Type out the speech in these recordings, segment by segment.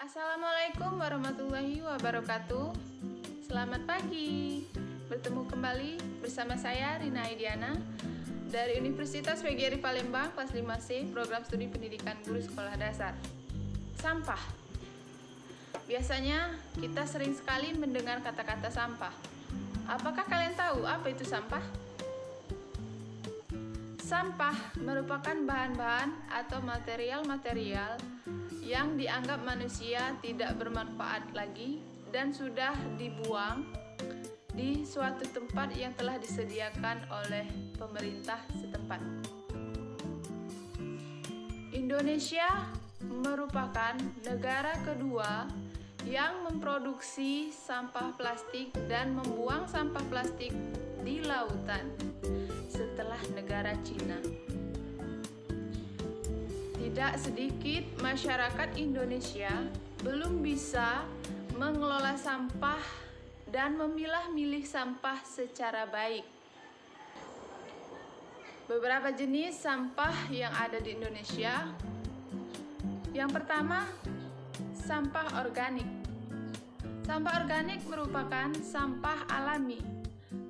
Assalamualaikum warahmatullahi wabarakatuh. Selamat pagi. Bertemu kembali bersama saya Rina Idiana dari Universitas PGRI Palembang kelas 5C, program studi pendidikan guru sekolah dasar. Sampah. Biasanya kita sering sekali mendengar kata-kata sampah. Apakah kalian tahu apa itu sampah? Sampah merupakan bahan-bahan atau material-material yang dianggap manusia tidak bermanfaat lagi dan sudah dibuang di suatu tempat yang telah disediakan oleh pemerintah setempat. Indonesia merupakan negara kedua yang memproduksi sampah plastik dan membuang sampah plastik di lautan setelah negara Cina. Tidak sedikit masyarakat Indonesia belum bisa mengelola sampah dan memilah-milih sampah secara baik. Beberapa jenis sampah yang ada di Indonesia. Yang pertama, sampah organik. Sampah organik merupakan sampah alami,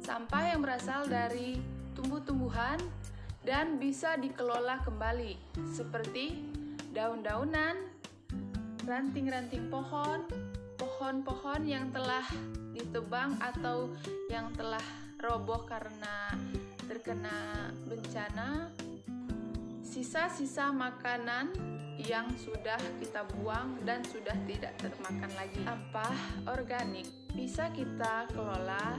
sampah yang berasal dari tumbuh-tumbuhan dan bisa dikelola kembali, seperti daun-daunan, ranting-ranting pohon, pohon-pohon yang telah ditebang atau yang telah roboh karena terkena bencana, sisa-sisa makanan yang sudah kita buang dan sudah tidak termakan lagi. Sampah organik bisa kita kelola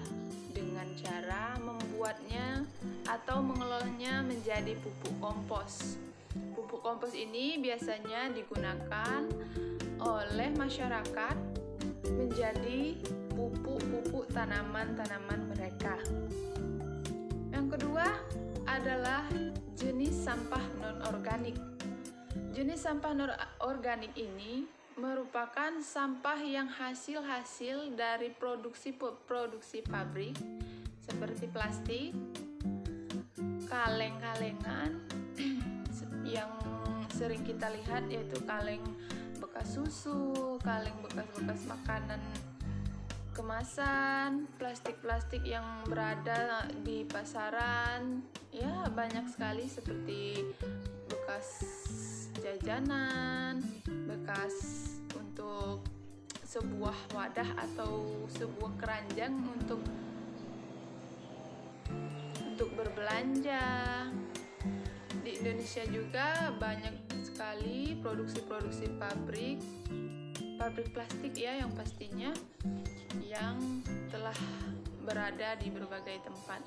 dengan cara membuatnya atau mengelolanya menjadi pupuk kompos. Pupuk kompos ini biasanya digunakan oleh masyarakat menjadi pupuk tanaman-tanaman mereka. Yang kedua adalah jenis sampah non-organik. Jenis sampah non-organik ini merupakan sampah yang hasil dari produksi pabrik seperti plastik, kaleng-kalengan yang sering kita lihat, yaitu kaleng bekas susu, kaleng bekas makanan kemasan, plastik-plastik yang berada di pasaran, ya banyak sekali, seperti bekas jajanan, bekas untuk sebuah wadah atau sebuah keranjang untuk berbelanja. Di Indonesia juga banyak sekali produksi pabrik plastik ya, yang pastinya yang telah berada di berbagai tempat.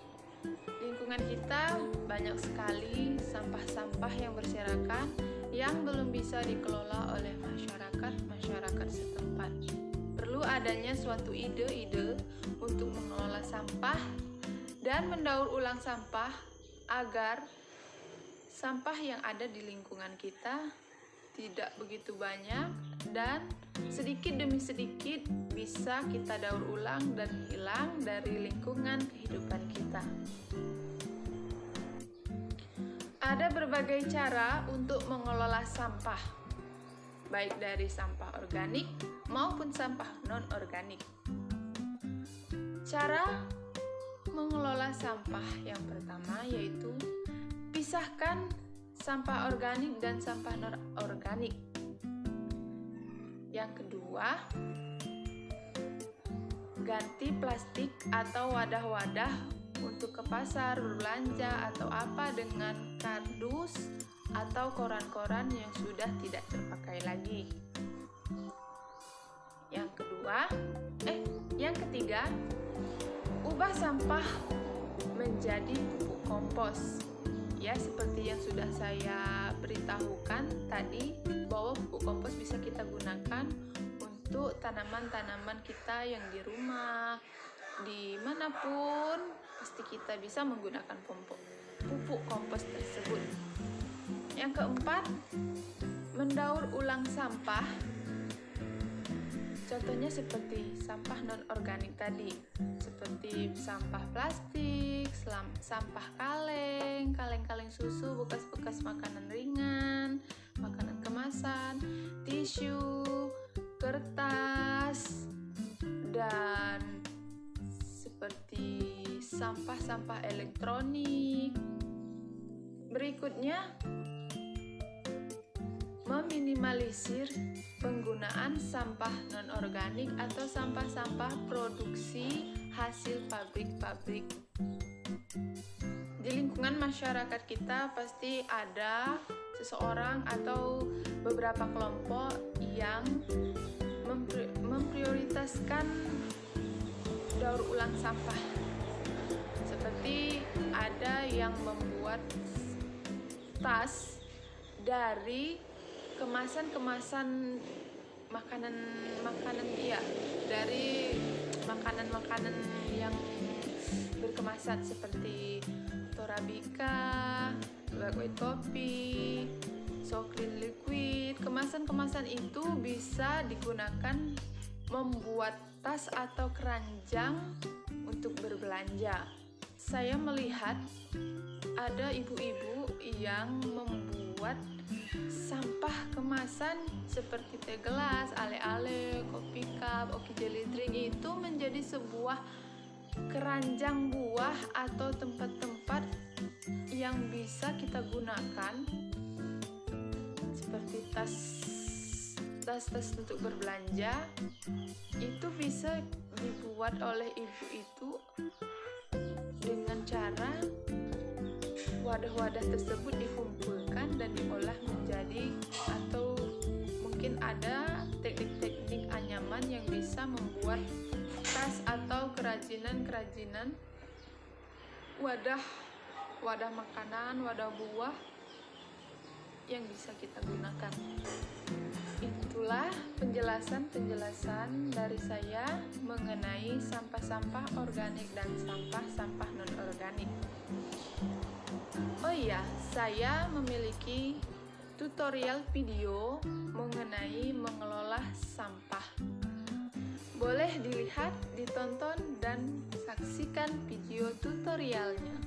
Lingkungan kita banyak sekali sampah-sampah yang berserakan yang belum bisa dikelola oleh masyarakat setempat. Perlu adanya suatu ide-ide untuk mengelola sampah dan mendaur ulang sampah agar sampah yang ada di lingkungan kita tidak begitu banyak dan sedikit demi sedikit bisa kita daur ulang dan hilang dari lingkungan kehidupan kita. Ada berbagai cara untuk mengelola sampah, baik dari sampah organik maupun sampah non-organik. Cara mengelola sampah yang pertama yaitu pisahkan sampah organik dan sampah non-organik. Yang kedua, ganti plastik atau wadah-wadah untuk ke pasar, berbelanja atau apa dengan kardus atau koran-koran yang sudah tidak terpakai lagi. Yang ketiga, ubah sampah menjadi pupuk kompos. Ya, seperti yang sudah saya beritahukan tadi, bahwa pupuk kompos bisa kita gunakan untuk tanaman-tanaman kita yang di rumah, dimanapun pasti kita bisa menggunakan pupuk kompos tersebut. Yang keempat, mendaur ulang sampah. Contohnya seperti sampah non-organik tadi, seperti sampah plastik, sampah kaleng susu, bekas-bekas makanan ringan, makanan kemasan, tisu, kertas, dan seperti sampah-sampah elektronik. Berikutnya, meminimalisir penggunaan sampah non-organik atau sampah-sampah produksi hasil pabrik-pabrik. Di lingkungan masyarakat kita pasti ada seseorang atau beberapa kelompok yang memprioritaskan daur ulang sampah. Seperti ada yang membuat tas dari kemasan-kemasan makanan dari makanan-makanan yang berkemasan seperti Torabika, bakwe topi, Soklin liquid. Kemasan-kemasan itu bisa digunakan membuat tas atau keranjang untuk berbelanja. Saya melihat ada ibu-ibu yang membuat sampah kemasan seperti teh gelas, ale-ale, kopi cup, oki jelly drink itu menjadi sebuah keranjang buah atau tempat-tempat yang bisa kita gunakan seperti tas untuk berbelanja. Itu bisa dibuat oleh ibu itu dengan cara wadah-wadah tersebut dikumpulkan dan diolah menjadi, atau mungkin ada teknik-teknik anyaman yang bisa membuat tas atau kerajinan wadah makanan, wadah buah yang bisa kita gunakan. Itulah penjelasan dari saya mengenai sampah-sampah organik dan sampah-sampah non-organik. Oh iya, saya memiliki tutorial video mengenai mengelola sampah. Boleh dilihat, ditonton, dan saksikan video tutorialnya.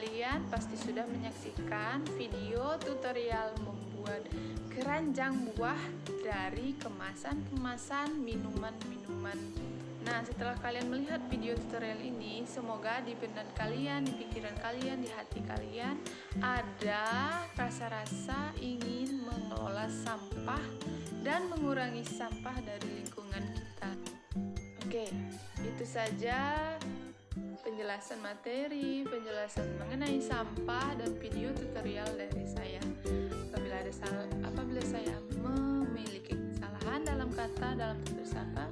kalian pasti sudah menyaksikan video tutorial membuat keranjang buah dari kemasan-kemasan minuman-minuman. Nah, setelah kalian melihat video tutorial ini, semoga di benak kalian, di pikiran kalian, di hati kalian ada rasa-rasa ingin mengelola sampah dan mengurangi sampah dari lingkungan kita. Oke, itu saja penjelasan materi, penjelasan mengenai sampah dan video tutorial dari saya. Apabila saya memiliki kesalahan dalam kata, dalam tutur sapa,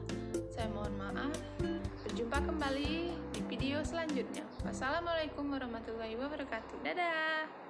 saya mohon maaf. Berjumpa kembali di video selanjutnya. Wassalamualaikum warahmatullahi wabarakatuh. Dadah.